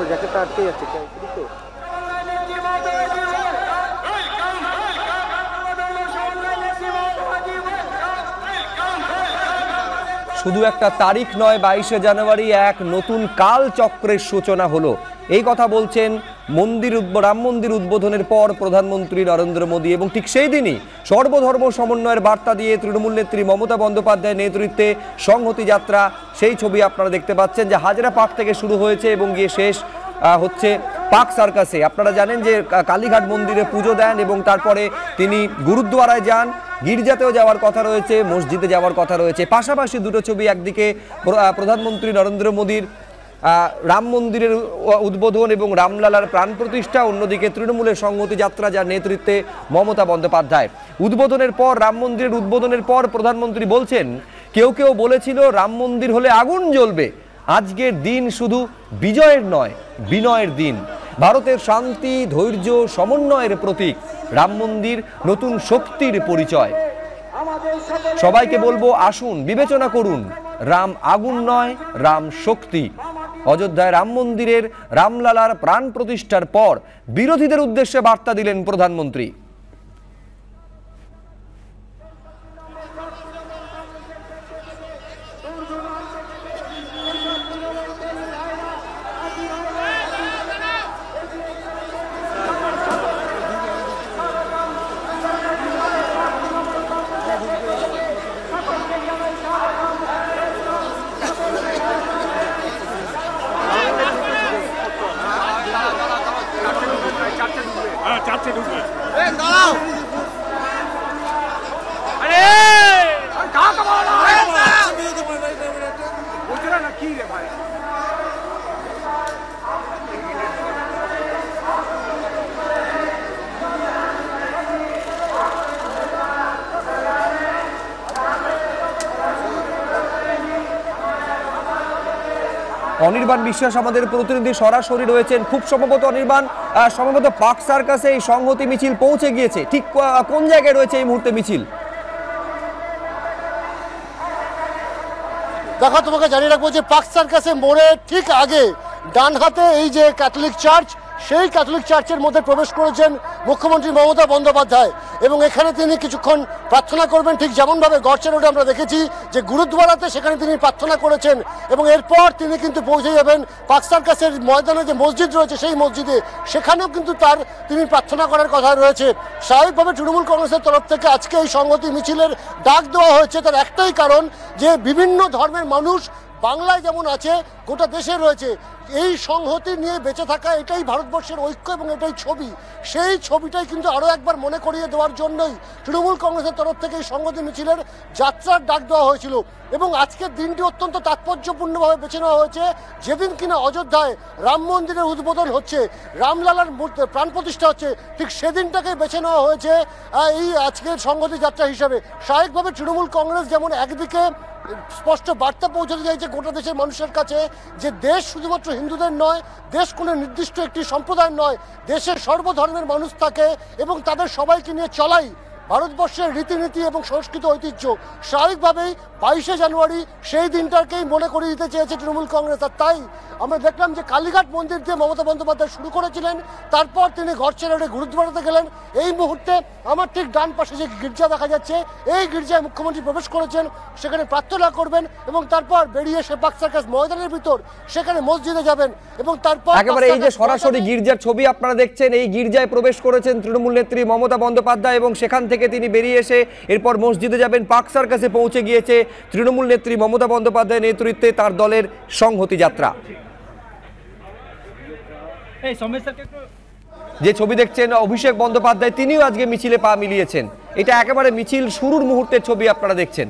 জ্যাকেটটা আটকে যাচ্ছে তো। শুধু একটা তারিখ নয়, 22শে জানুয়ারি এক নতুন কাল চক্রের সূচনা হলো, এই কথা বলছেন রাম মন্দির উদ্বোধনের পর প্রধানমন্ত্রী নরেন্দ্র মোদী। এবং ঠিক সেই দিনই সর্বধর্ম সমন্বয়ের বার্তা দিয়ে তৃণমূল নেত্রী মমতা বন্দ্যোপাধ্যায়ের নেতৃত্বে সংহতি যাত্রা, সেই ছবি আপনারা দেখতে পাচ্ছেন, যে হাজরা পার্ক থেকে শুরু হয়েছে এবং গিয়ে শেষ হচ্ছে পার্ক সার্কাসে। আপনারা জানেন যে কালীঘাট মন্দিরে পুজো দেন এবং তারপরে তিনি গুরুদ্বারায় যান, গির্জাতেও যাওয়ার কথা রয়েছে, মসজিদে যাওয়ার কথা রয়েছে। পাশাপাশি দুটো ছবি, একদিকে প্রধানমন্ত্রী নরেন্দ্র মোদীর রাম মন্দিরের উদ্বোধন এবং রামলালার প্রাণ প্রতিষ্ঠা, অন্যদিকে তৃণমূলের সংহতি যাত্রা, যার নেতৃত্বে মমতা বন্দ্যোপাধ্যায়। উদ্বোধনের পর, রাম মন্দিরের উদ্বোধনের পর প্রধানমন্ত্রী বলছেন, কেউ কেউ বলেছিল রাম মন্দির হলে আগুন জ্বলবে, আজকের দিন শুধু বিজয়ের নয়, বিনয়ের দিন। ভারতের শান্তি, ধৈর্য, সমন্বয়ের প্রতীক রাম মন্দির নতুন শক্তির পরিচয়। সবাইকে বলবো, আসুন বিবেচনা করুন, রাম আগুন নয়, রাম শক্তি। অযোধ্যায় রাম মন্দিরের রামলালার প্রাণ প্রতিষ্ঠার পর বিরোধীদের উদ্দেশ্যে বার্তা দিলেন প্রধানমন্ত্রী। অনির্বাণ বিশ্বাস আমাদের প্রতিনিধি সরাসরি রয়েছেন। খুব সম্ভবত অনির্বাণ, সম্ভবত পার্ক সার্কাসে এই সংহতি মিছিল পৌঁছে গিয়েছে, ঠিক কোন জায়গায় রয়েছে এই মুহূর্তে মিছিল? দেখো, তোমাকে জানিয়ে রাখবো যে পার্ক সার্কাসে মোড়ে ঠিক আগে ডান হাতে এই যে ক্যাথলিক চার্চ, সেই ক্যাথলিক চার্চের মধ্যে প্রবেশ করেছেন মুখ্যমন্ত্রী মমতা বন্দ্যোপাধ্যায় এবং এখানে তিনি কিছুক্ষণ প্রার্থনা করবেন, ঠিক যেমনভাবে গড়চা রোডে আমরা দেখেছি যে গুরুদ্বারাতে সেখানে তিনি প্রার্থনা করেছেন এবং এরপর তিনি কিন্তু পৌঁছে যাবেন পার্ক সার্কাসের ময়দানে যে মসজিদ রয়েছে সেই মসজিদে, সেখানেও কিন্তু তিনি প্রার্থনা করার কথা রয়েছে। স্বাভাবিকভাবে তৃণমূল কংগ্রেসের তরফ থেকে আজকে এই সংহতি মিছিলের ডাক দেওয়া হয়েছে, তার একটাই কারণ যে বিভিন্ন ধর্মের মানুষ বাংলায় যেমন আছে, গোটা দেশে রয়েছে। এই সংহতি নিয়ে বেঁচে থাকা, এটাই ভারতবর্ষের ঐক্য এবং এটাই ছবি। সেই ছবিটাই কিন্তু আরও একবার মনে করিয়ে দেওয়ার জন্যই তৃণমূল কংগ্রেসের তরফ থেকে এই সংহতি মিছিলের যাত্রার ডাক দেওয়া হয়েছিল। এবং আজকের দিনটি অত্যন্ত তাৎপর্যপূর্ণভাবে বেছে নেওয়া হয়েছে, যেদিন কিনা অযোধ্যায় রাম মন্দিরের উদ্বোধন হচ্ছে, রামলালার প্রাণ প্রতিষ্ঠা হচ্ছে, ঠিক সেদিনটাকে বেছে নেওয়া হয়েছে এই আজকের সংহতি যাত্রা হিসাবে। স্বাভাবিকভাবে তৃণমূল কংগ্রেস যেমন একদিকে স্পষ্ট বার্তা পৌঁছাতে চাইছে গোটা দেশের মানুষের কাছে যে দেশ শুধুমাত্র হিন্দুদের নয়, দেশ কোনো নির্দিষ্ট একটি সম্প্রদায়ের নয়, দেশের সর্বধর্মের মানুষ থাকে এবং তাদের সবাইকে নিয়ে চলাই ভারতবর্ষের রীতিনীতি এবং সংস্কৃত ঐতিহ্য। স্বাভাবিকভাবেই 22শে জানুয়ারি সেই দিনটাকেই মনে করিয়ে দিতে চেয়েছে তৃণমূল কংগ্রেস। আর তাই আমরা দেখলাম যে কালীঘাট মন্দির দিয়ে মমতা বন্দ্যোপাধ্যায় শুরু করেছিলেন, তারপর তিনি গড়চা রোডে গুরুদ্বারাতে গেলেন। এই মুহূর্তে আমার ঠিক ডান পাশে যে গির্জা দেখা যাচ্ছে, এই গির্জায় মুখ্যমন্ত্রী প্রবেশ করেছেন, সেখানে প্রার্থনা করবেন এবং তারপর বেরিয়ে সে পার্ক সার্কাস ময়দানের ভিতর সেখানে মসজিদে যাবেন এবং তারপর একেবারে এই যে সরাসরি গির্জার ছবি আপনারা দেখছেন, এই গির্জায় প্রবেশ করেছেন তৃণমূল নেত্রী মমতা বন্দ্যোপাধ্যায় এবং সেখান থেকে তিনি বেরিয়ে এসে এরপর মসজিদে যাবেন। পার্ক সার্কাসে পৌঁছে গিয়েছে তৃণমূল নেত্রী মমতা বন্দ্যোপাধ্যায়ের নেতৃত্বে তার দলের সংহতি যাত্রা। যে ছবি দেখছেন, অভিষেক বন্দ্যোপাধ্যায় তিনিও আজকে মিছিলে পা মিলিয়েছেন। এটা একেবারে মিছিল শুরুর মুহূর্তের ছবি আপনারা দেখছেন।